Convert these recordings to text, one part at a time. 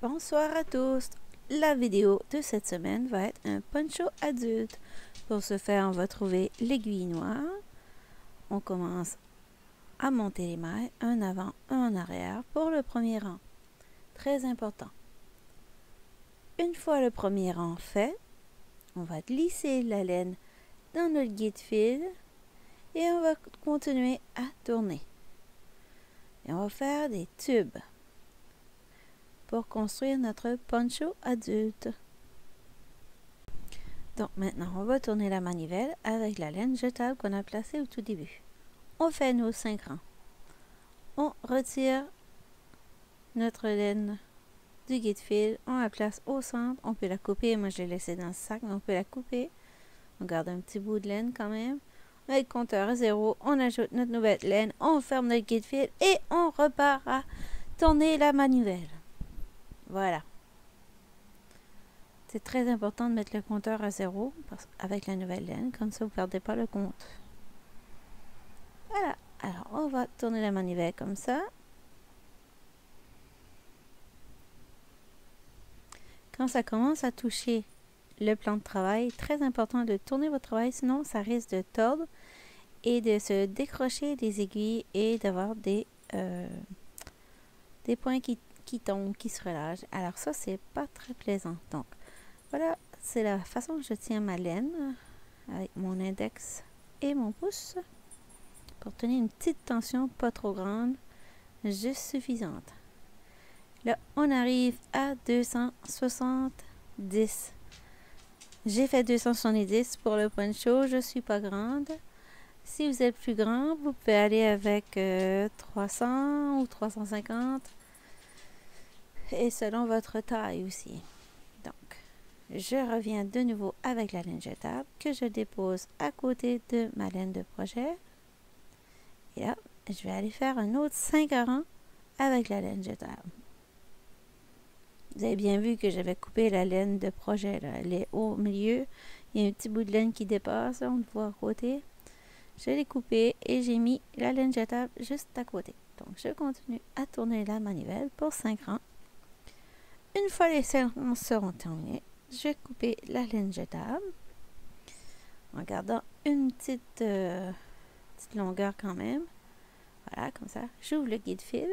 Bonsoir à tous. La vidéo de cette semaine va être un poncho adulte. Pour ce faire, on va trouver l'aiguille noire. On commence à monter les mailles, un avant, un en arrière pour le premier rang. Très important. Une fois le premier rang fait, on va glisser la laine dans notre guide-fil et on va continuer à tourner. Et on va faire des tubes pour construire notre poncho adulte. Donc maintenant, on va tourner la manivelle avec la laine jetable qu'on a placée au tout début. On fait nos 5 rangs. On retire notre laine du guide-fil, on la place au centre, on peut la couper, moi je l'ai laissée dans le sac, mais on peut la couper. On garde un petit bout de laine quand même. Avec le compteur à 0, on ajoute notre nouvelle laine, on ferme notre guide-fil et on repart à tourner la manivelle. Voilà. C'est très important de mettre le compteur à 0 avec la nouvelle laine, comme ça vous ne perdez pas le compte. Voilà, alors on va tourner la manivelle comme ça. Quand ça commence à toucher le plan de travail, très important de tourner votre travail, sinon ça risque de tordre et de se décrocher des aiguilles et d'avoir des points qui tombent, qui se relâchent. Alors ça, c'est pas très plaisant. Donc voilà, c'est la façon que je tiens ma laine avec mon index et mon pouce pour tenir une petite tension pas trop grande, juste suffisante. Là, on arrive à 270. J'ai fait 270 pour le poncho, je suis pas grande. Si vous êtes plus grand, vous pouvez aller avec 300 ou 350 et selon votre taille aussi. Donc, je reviens de nouveau avec la laine jetable que je dépose à côté de ma laine de projet. Et là, je vais aller faire un autre 5 rangs avec la laine jetable. Vous avez bien vu que j'avais coupé la laine de projet, là. Elle est au milieu. Il y a un petit bout de laine qui dépasse, là, on le voit à côté. Je l'ai coupé et j'ai mis la laine jetable juste à côté. Donc, je continue à tourner la manivelle pour 5 rangs. Une fois les 5 rangs seront terminés, je vais couper la laine jetable en gardant une petite longueur quand même. Voilà, comme ça. J'ouvre le guide-fil.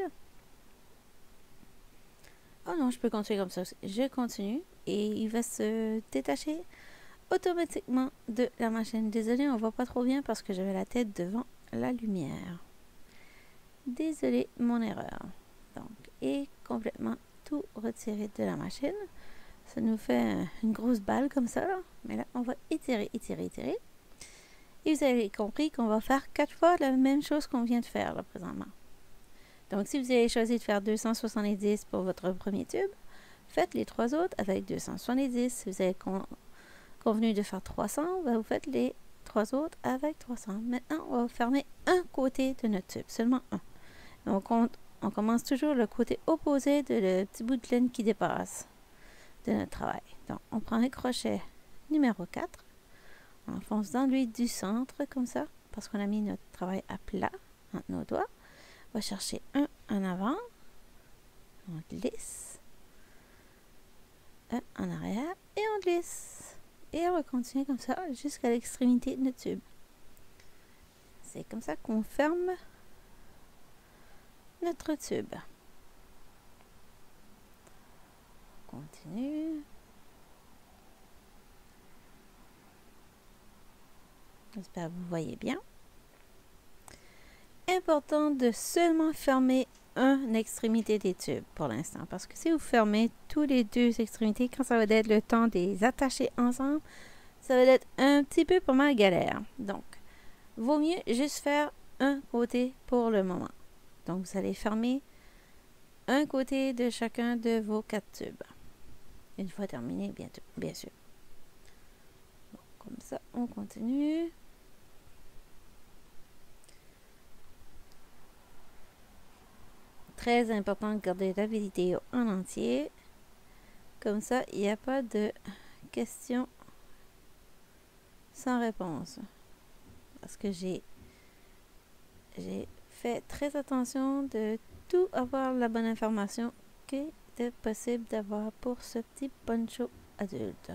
Oh non, je peux continuer comme ça aussi. Je continue et il va se détacher automatiquement de la machine. Désolée, on ne voit pas trop bien parce que j'avais la tête devant la lumière. Désolée, mon erreur. Donc, et complètement tout retiré de la machine. Ça nous fait une grosse balle comme ça, là. Mais là, on va étirer, étirer, étirer. Et vous avez compris qu'on va faire 4 fois la même chose qu'on vient de faire, là, présentement. Donc, si vous avez choisi de faire 270 pour votre premier tube, faites les 3 autres avec 270. Si vous avez convenu de faire 300, vous faites les 3 autres avec 300. Maintenant, on va fermer un côté de notre tube, seulement un. Donc, on commence toujours le côté opposé de le petit bout de laine qui dépasse de notre travail. Donc, on prend un crochet numéro 4, on enfonce dans lui du centre, comme ça, parce qu'on a mis notre travail à plat entre nos doigts. On va chercher un en avant, on glisse, un en arrière et on glisse. Et on va continuer comme ça jusqu'à l'extrémité de notre tube. C'est comme ça qu'on ferme notre tube. On continue. J'espère que vous voyez bien. Important de seulement fermer une extrémité des tubes pour l'instant. Parce que si vous fermez tous les deux extrémités, quand ça va être le temps de les attacher ensemble, ça va être un petit peu pas mal galère. Donc, vaut mieux juste faire un côté pour le moment. Donc, vous allez fermer un côté de chacun de vos 4 tubes. Une fois terminé, bien sûr. Bon, comme ça, on continue. Très important de garder la vidéo en entier. Comme ça, il n'y a pas de questions sans réponse. Parce que j'ai fait très attention de tout avoir la bonne information qui c'était possible d'avoir pour ce petit poncho adulte.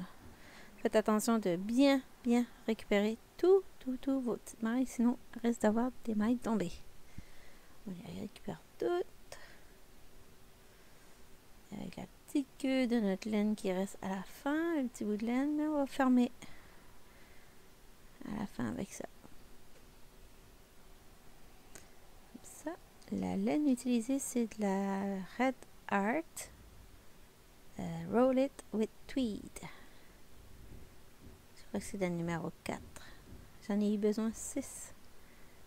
Faites attention de bien récupérer tout vos petites mailles, sinon il risque d'avoir des mailles tombées. On les récupère toutes. Avec la petite queue de notre laine qui reste à la fin, le petit bout de laine, mais on va fermer à la fin avec ça. Comme ça. La laine utilisée, c'est de la Red Art Roll It with Tweed. Je crois que c'est le numéro 4. J'en ai eu besoin 6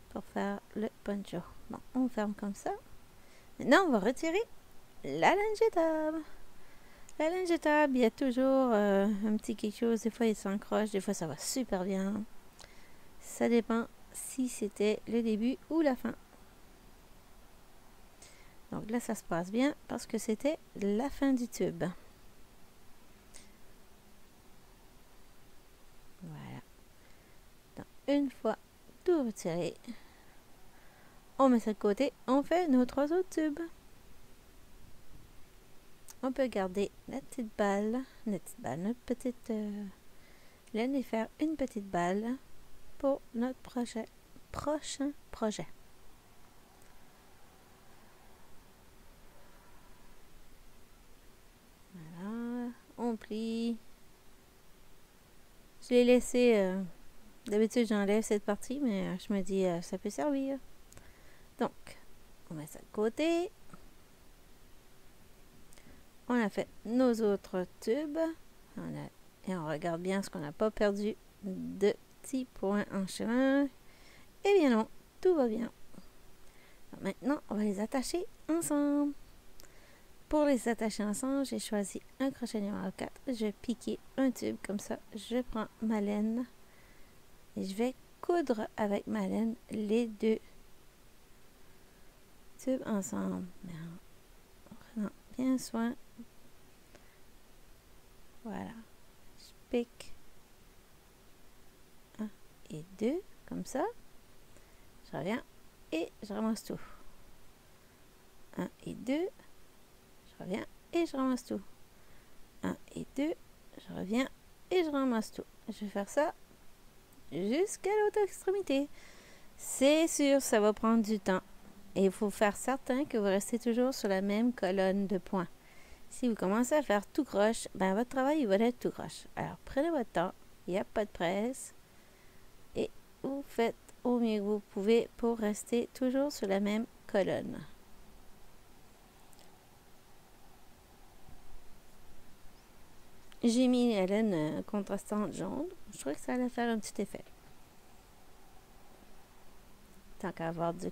pour faire le poncho. Bon, on ferme comme ça. Maintenant, on va retirer la laine jetable. La laine jetable, il y a toujours un petit quelque chose. Des fois, il s'encroche. Des fois, ça va super bien. Ça dépend si c'était le début ou la fin. Donc là, ça se passe bien parce que c'était la fin du tube. Voilà. Donc, une fois tout retiré, on met ça de côté. On fait nos 3 autres tubes. On peut garder la petite balle, notre petite laine et faire une petite balle pour notre prochain projet. Voilà, on plie. Je l'ai laissé, d'habitude j'enlève cette partie, mais je me dis ça peut servir. Donc, on met ça de côté. On a fait nos autres tubes. Et on regarde bien ce qu'on n'a pas perdu de petits points en chemin. Eh bien non, tout va bien. Donc maintenant, on va les attacher ensemble. Pour les attacher ensemble, j'ai choisi un crochet numéro 4. Je vais piquer un tube comme ça. Je prends ma laine et je vais coudre avec ma laine les 2 tubes ensemble. En prenant bien soin. Voilà. Je pique 1 et 2 comme ça. Je reviens et je ramasse tout. 1 et 2. Je reviens et je ramasse tout. 1 et 2. Je reviens et je ramasse tout. Je vais faire ça jusqu'à l'autre extrémité. C'est sûr, ça va prendre du temps. Et il faut faire certain que vous restez toujours sur la même colonne de points. Si vous commencez à faire tout croche, ben votre travail il va être tout croche. Alors prenez votre temps, il n'y a pas de presse. Et vous faites au mieux que vous pouvez pour rester toujours sur la même colonne. J'ai mis la laine contrastante jaune. Je trouvais que ça allait faire un petit effet. Tant qu'à avoir de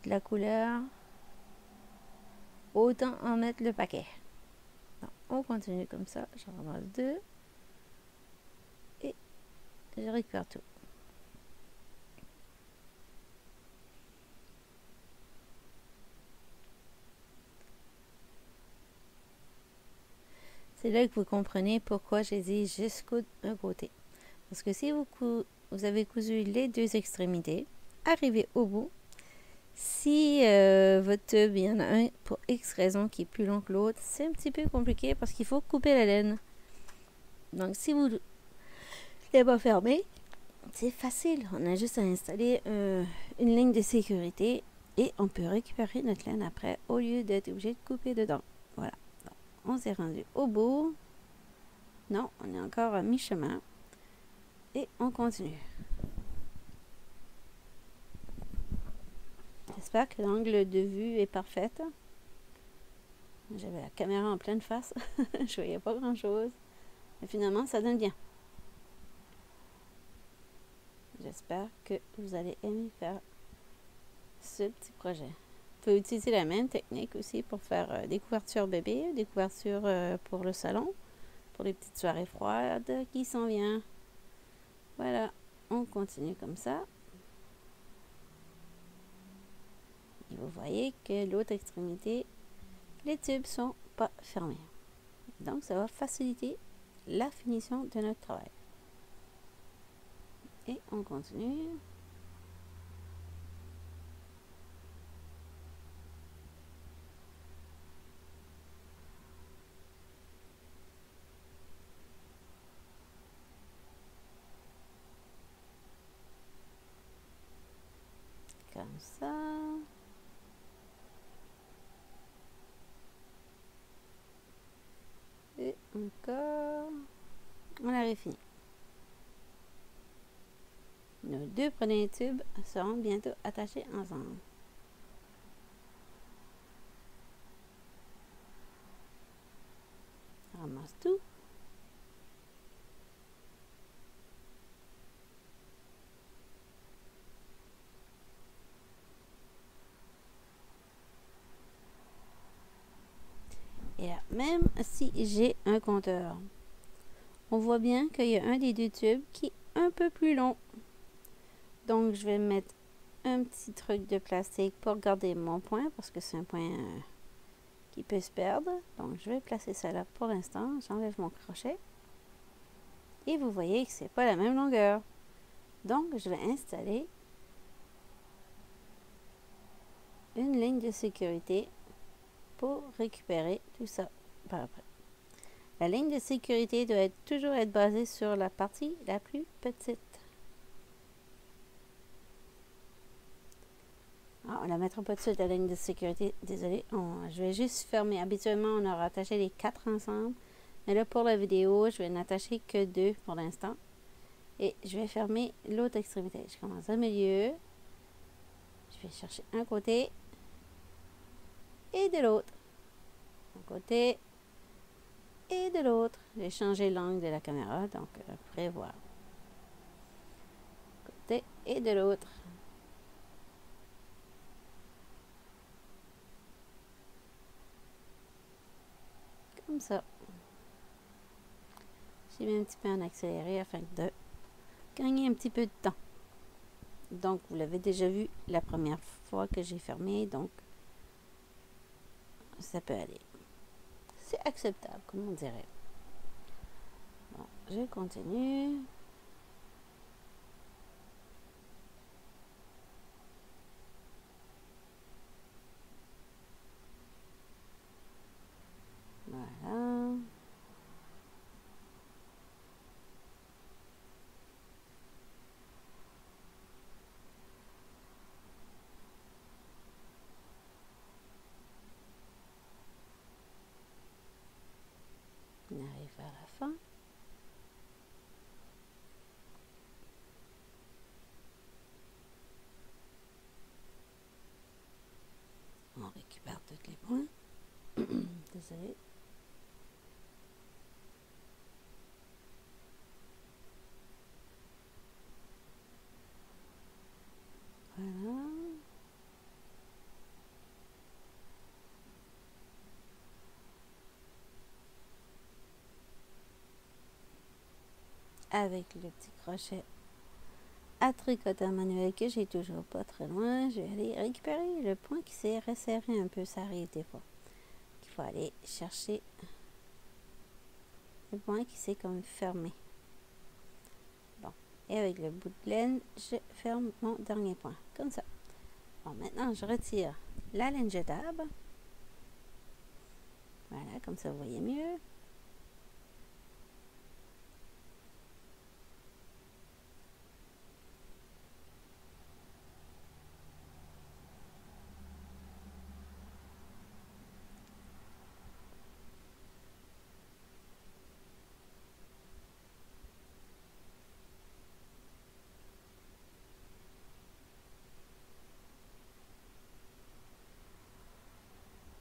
la couleur, autant en mettre le paquet. Donc, on continue comme ça. Je ramasse 2 et je récupère tout. C'est là que vous comprenez pourquoi j'ai dit jusqu'au côté. Parce que si vous avez cousu les 2 extrémités, arrivez au bout. Si votre tube, il y en a un pour X raison qui est plus long que l'autre, c'est un petit peu compliqué parce qu'il faut couper la laine. Donc si vous ne l'avez pas fermé, c'est facile. On a juste à installer une ligne de sécurité et on peut récupérer notre laine après au lieu d'être obligé de couper dedans. Voilà. Donc, on s'est rendu au bout. Non, on est encore à mi-chemin. Et on continue. J'espère que l'angle de vue est parfait. J'avais la caméra en pleine face. Je voyais pas grand chose. Mais finalement, ça donne bien. J'espère que vous allez aimer faire ce petit projet. Vous pouvez utiliser la même technique aussi pour faire des couvertures bébés, des couvertures pour le salon, pour les petites soirées froides qui s'en viennent. Voilà, on continue comme ça. Et vous voyez que l'autre extrémité, les tubes sont pas fermés. Donc, ça va faciliter la finition de notre travail. Et on continue. ça. Et encore. On avait fini. Nos deux premiers tubes seront bientôt attachés ensemble. On ramasse tout. Et là, même si j'ai un compteur, on voit bien qu'il y a un des deux tubes qui est un peu plus long. Donc, je vais mettre un petit truc de plastique pour garder mon point, parce que c'est un point qui peut se perdre. Donc, je vais placer ça là pour l'instant. J'enlève mon crochet. Et vous voyez que c'est pas la même longueur. Donc, je vais installer une ligne de sécurité pour récupérer tout ça par après. La ligne de sécurité doit toujours être basée sur la partie la plus petite. Ah, on la mettra pas tout de suite, la ligne de sécurité. Désolé, je vais juste fermer. Habituellement, on aura attaché les 4 ensemble. Mais là, pour la vidéo, je vais n'attacher que 2 pour l'instant. Et je vais fermer l'autre extrémité. Je commence au milieu. Je vais chercher un côté et de l'autre. Un côté et de l'autre. J'ai changé l'angle de la caméra, donc prévoir. Côté et de l'autre. Comme ça. J'ai mis un petit peu en accéléré afin de gagner un petit peu de temps. Donc, vous l'avez déjà vu la première fois que j'ai fermé, donc ça peut aller. C'est acceptable, comme on dirait. Bon, je continue. Voilà. On arrive à la fin. On récupère tous les points. Désolé. Voilà. Avec le petit crochet à tricoteur manuel que j'ai toujours pas très loin, je vais aller récupérer le point qui s'est resserré un peu. Ça arrive des fois. Il faut aller chercher le point qui s'est comme fermé. Bon. Et avec le bout de laine, je ferme mon dernier point. Comme ça. Bon, maintenant, je retire la laine jetable. Voilà, comme ça, vous voyez mieux.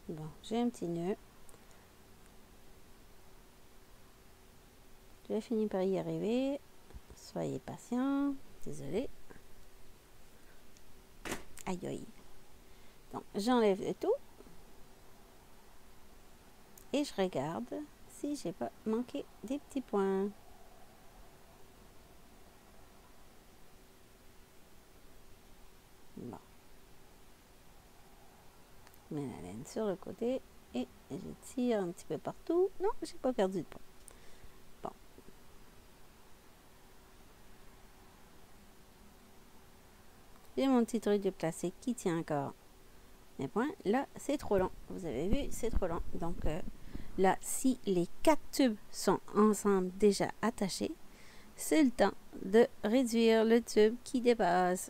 Bon, j'ai un petit nœud. Je vais finir par y arriver. Soyez patient. Désolé. Aïe aïe. Donc, j'enlève le tout. Et je regarde si j'ai pas manqué des petits points. Bon. Je mets la laine sur le côté et je tire un petit peu partout. Non, j'ai pas perdu de point. Bon. J'ai mon petit truc de plastique qui tient encore mes points. Là, c'est trop long. Vous avez vu, c'est trop long. Donc, là, si les 4 tubes sont ensemble déjà attachés, c'est le temps de réduire le tube qui dépasse.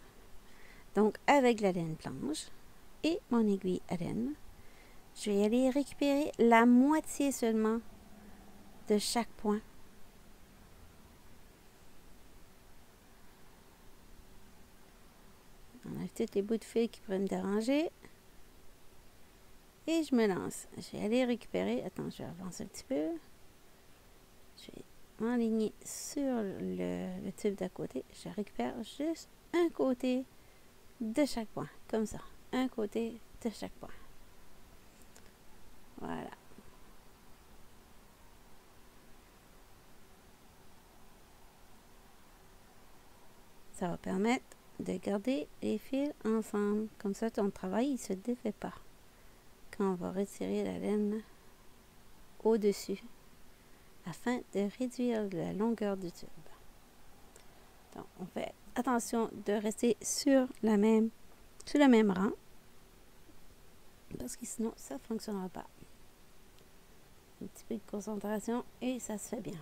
Donc avec la laine blanche et mon aiguille à laine, je vais aller récupérer la moitié seulement de chaque point. On enlève tous les bouts de fil qui pourraient me déranger. Et je me lance. Je vais aller récupérer. Attends, je vais avancer un petit peu. Je vais m'enligner sur le tube d'à côté. Je récupère juste un côté de chaque point. Comme ça. Un côté de chaque point. Voilà. Ça va permettre de garder les fils ensemble. Comme ça, ton travail, il ne se défait pas. Quand on va retirer la laine au-dessus, afin de réduire la longueur du tube. Donc, on fait attention de rester sur le même rang, parce que sinon, ça ne fonctionnera pas. Un petit peu de concentration et ça se fait bien.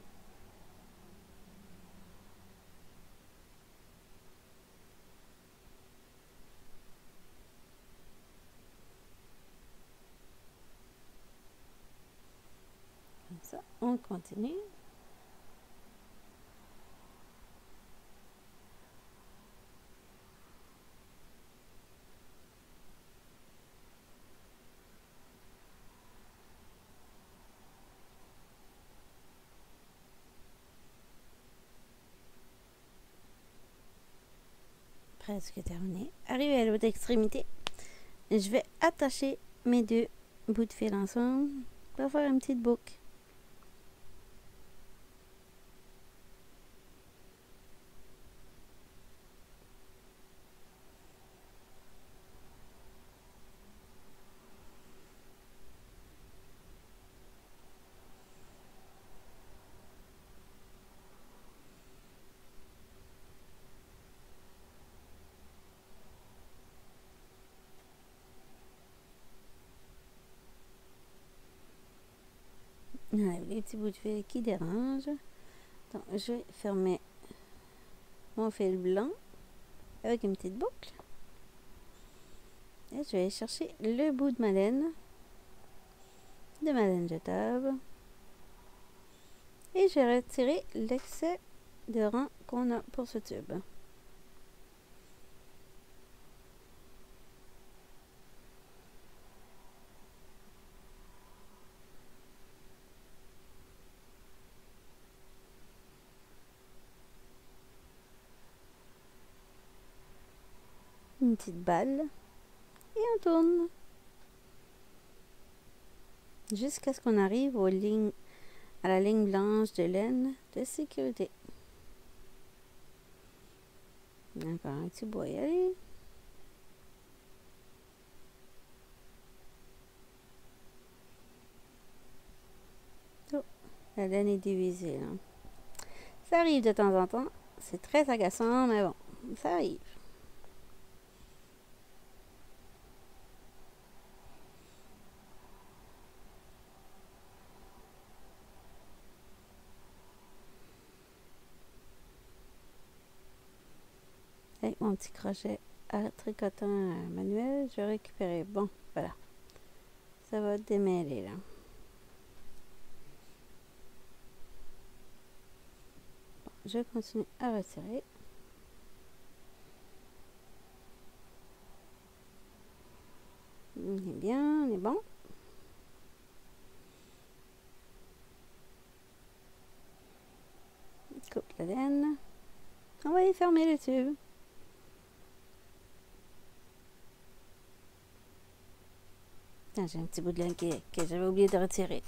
Comme ça, on continue. Presque terminé. Arrivé à l'autre extrémité, je vais attacher mes deux bouts de fil ensemble pour faire une petite boucle. Les petits bouts de fil qui dérangent. Donc, je vais fermer mon fil blanc avec une petite boucle. Et je vais chercher le bout de ma laine jetable. Et je vais retirer l'excès de rang qu'on a pour ce tube. Une petite balle et on tourne jusqu'à ce qu'on arrive à la ligne blanche de laine de sécurité. Encore un petit bout à y aller. Oh, la laine est divisée là. Ça arrive de temps en temps. C'est très agaçant, mais bon, ça arrive. Avec mon petit crochet à tricotant manuel, je vais récupérer. Bon, voilà. Ça va démêler là. Bon, je continue à retirer. On est bien, on est bon. Coupe la laine. On va y fermer le tube. J'ai un petit bout de laine que j'avais oublié de retirer.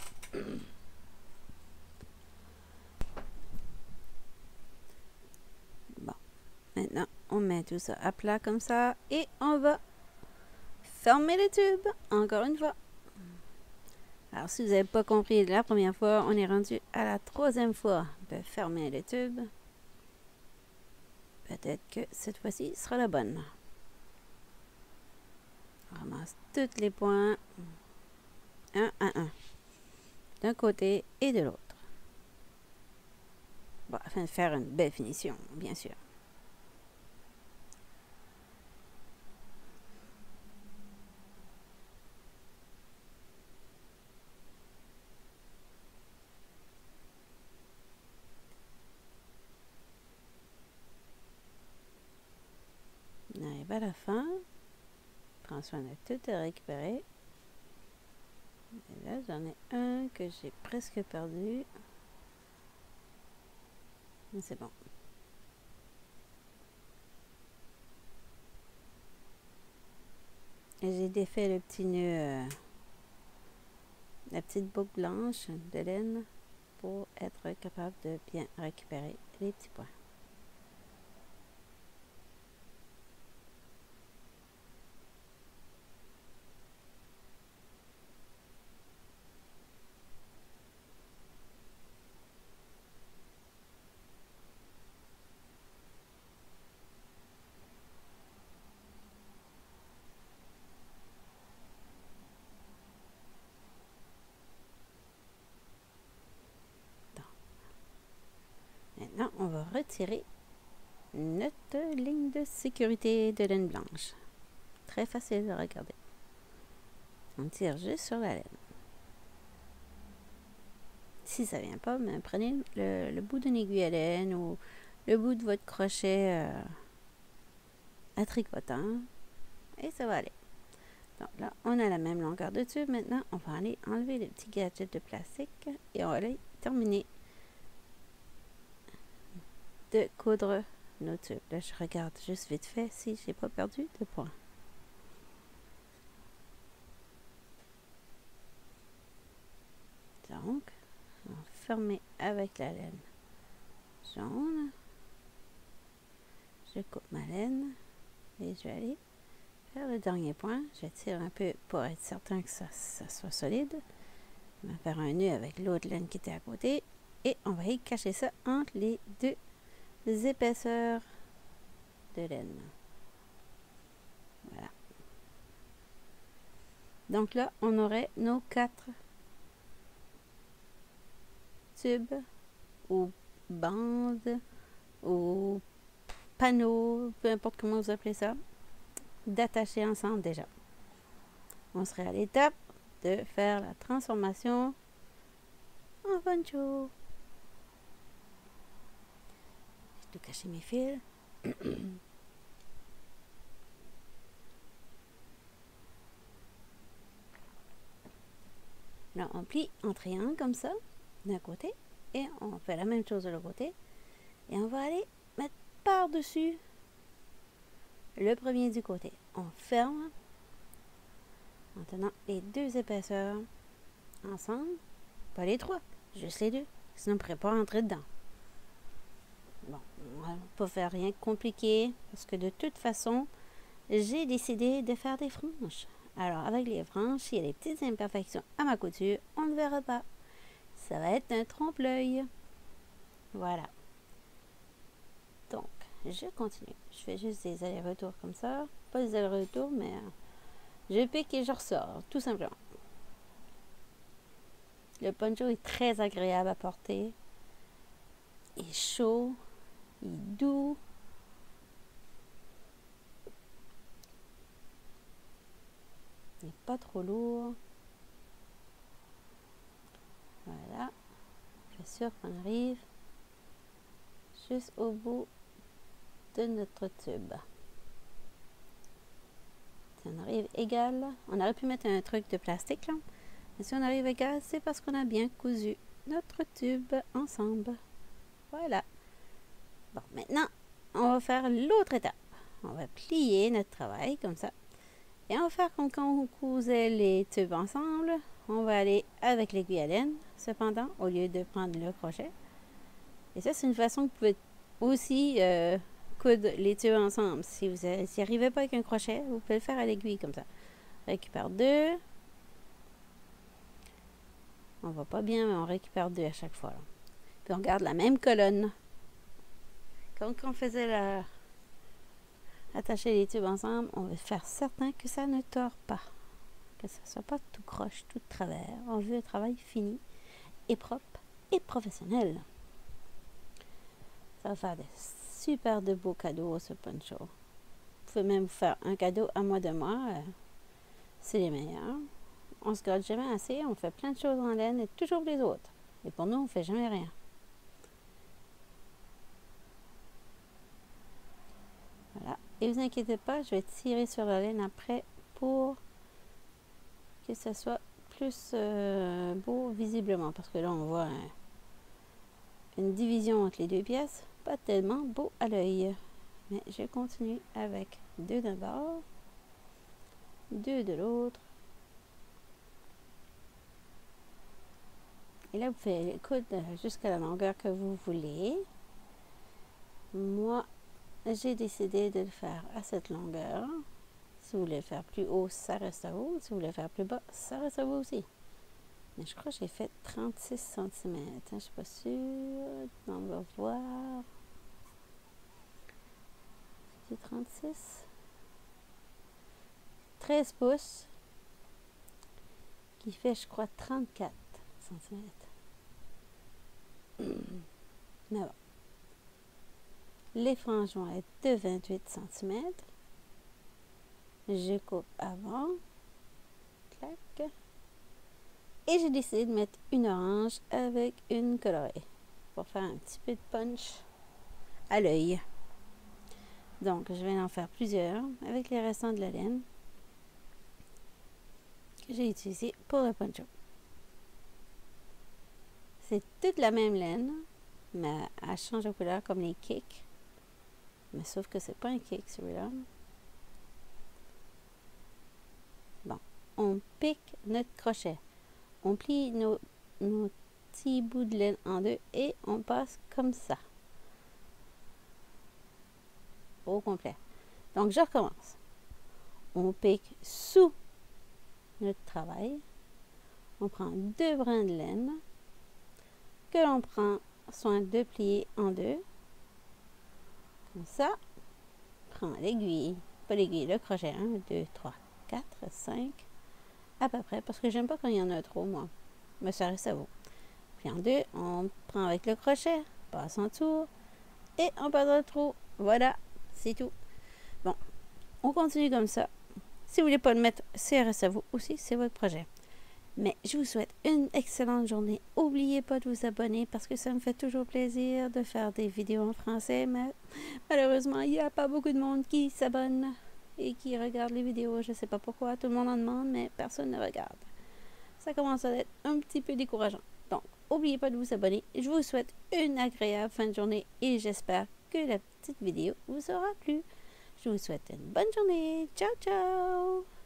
Bon, maintenant on met tout ça à plat comme ça et on va fermer le tube encore une fois. Alors si vous n'avez pas compris la première fois, on est rendu à la troisième fois de fermer le tube. Peut-être que cette fois-ci sera la bonne. On ramasse tous les points, un à un, d'un côté et de l'autre. Bon, afin de faire une belle finition, bien sûr. arrive à la fin. Prends soin de tout récupérer. Et là, j'en ai un que j'ai presque perdu. Mais c'est bon. Et j'ai défait le petit nœud, la petite boucle blanche de laine pour être capable de bien récupérer les petits points. Maintenant, on va retirer notre ligne de sécurité de laine blanche. Très facile à regarder. On tire juste sur la laine. Si ça ne vient pas, ben, prenez le bout d'une aiguille à laine ou le bout de votre crochet à tricotant et ça va aller. Donc là, on a la même longueur de tube. Maintenant, on va aller enlever les petits gadgets de plastique et on va aller terminer de coudre nos tubes. Là, je regarde juste vite fait si j'ai pas perdu de points. Donc, on va fermer avec la laine jaune. Je coupe ma laine et je vais aller faire le dernier point. Je tire un peu pour être certain que ça soit solide. On va faire un nœud avec l'autre laine qui était à côté et on va y cacher ça entre les deux épaisseurs de laine. Voilà. Donc là, on aurait nos 4 tubes ou bandes ou panneaux, peu importe comment vous appelez ça, d'attacher ensemble déjà. On serait à l'étape de faire la transformation en poncho. Je dois cacher mes fils. Là, on plie en triangle comme ça, d'un côté, et on fait la même chose de l'autre côté. Et on va aller mettre par-dessus le premier du côté. On ferme en tenant les deux épaisseurs ensemble. Pas les 3, juste les 2. Sinon, on ne pourrait pas rentrer dedans. Bon, on va pas faire rien de compliqué parce que de toute façon, j'ai décidé de faire des franges. Alors, avec les franges, s'il y a des petites imperfections à ma couture, on ne verra pas. Ça va être un trompe-l'œil. Voilà. Donc, je continue. Je fais juste des allers-retours comme ça. Pas des allers-retours, mais je pique et je ressors, tout simplement. Le poncho est très agréable à porter. Il est chaud. Il est doux. Il n'est pas trop lourd. Voilà. Je suis sûre qu'on arrive juste au bout de notre tube. Si on arrive égal, on aurait pu mettre un truc de plastique là. Mais si on arrive égal, c'est parce qu'on a bien cousu notre tube ensemble. Voilà. Bon, maintenant, on va faire l'autre étape. On va plier notre travail comme ça. Et on va faire comme quand on cousait les tubes ensemble. On va aller avec l'aiguille à laine, cependant, au lieu de prendre le crochet. Et ça, c'est une façon que vous pouvez aussi coudre les tubes ensemble. Si vous n'y arrivez pas avec un crochet, vous pouvez le faire à l'aiguille comme ça. Récupère 2. On va pas bien, mais on récupère 2 à chaque fois. Là. Puis on garde la même colonne. Comme quand on faisait attacher les tubes ensemble, on veut faire certain que ça ne tord pas. Que ça ne soit pas tout croche, tout de travers. On veut un travail fini et propre et professionnel. Ça va faire des super de beaux cadeaux, ce poncho. Vous pouvez même vous faire un cadeau à moi de moi. C'est les meilleurs. On se gâte jamais assez. On fait plein de choses en laine et toujours les autres. Et pour nous, on ne fait jamais rien. Voilà. Et vous inquiétez pas, je vais tirer sur la laine après pour que ça soit plus beau visiblement. Parce que là, on voit une division entre les deux pièces. Pas tellement beau à l'œil. Mais je continue avec 2 d'un bord, 2 de l'autre. Et là, vous faites le coude jusqu'à la longueur que vous voulez. Moi, j'ai décidé de le faire à cette longueur. Si vous voulez le faire plus haut, ça reste à vous. Si vous voulez le faire plus bas, ça reste à vous aussi. Mais je crois que j'ai fait 36 cm. Je ne suis pas sûre. On va voir. C'est 36. 13 pouces. Qui fait, je crois, 34 cm. Mais bon. Les franges vont être de 28 cm. Je coupe avant. Clac. Et j'ai décidé de mettre une orange avec une colorée pour faire un petit peu de punch à l'œil. Donc, je vais en faire plusieurs avec les restants de la laine que j'ai utilisé pour le poncho. C'est toute la même laine, mais elle change de couleur comme les kicks. Mais sauf que c'est pas un kick celui-là. Bon, on pique notre crochet. On plie nos petits bouts de laine en deux et on passe comme ça. Au complet. Donc, je recommence. On pique sous notre travail. On prend 2 brins de laine que l'on prend soin de plier en deux. Comme ça. Prends l'aiguille, pas l'aiguille, le crochet. 1, 2, 3, 4, 5. À peu près, parce que j'aime pas quand il y en a trop, moi. Mais ça reste à vous. Puis en deux, on prend avec le crochet, passe en dessous et on passe dans le trou. Voilà, c'est tout. Bon, on continue comme ça. Si vous voulez pas le mettre, c'est reste à vous aussi, c'est votre projet. Mais je vous souhaite une excellente journée. N'oubliez pas de vous abonner parce que ça me fait toujours plaisir de faire des vidéos en français. Mais malheureusement, il n'y a pas beaucoup de monde qui s'abonne et qui regarde les vidéos. Je ne sais pas pourquoi, tout le monde en demande, mais personne ne regarde. Ça commence à être un petit peu décourageant. Donc, n'oubliez pas de vous abonner. Je vous souhaite une agréable fin de journée et j'espère que la petite vidéo vous aura plu. Je vous souhaite une bonne journée. Ciao, ciao!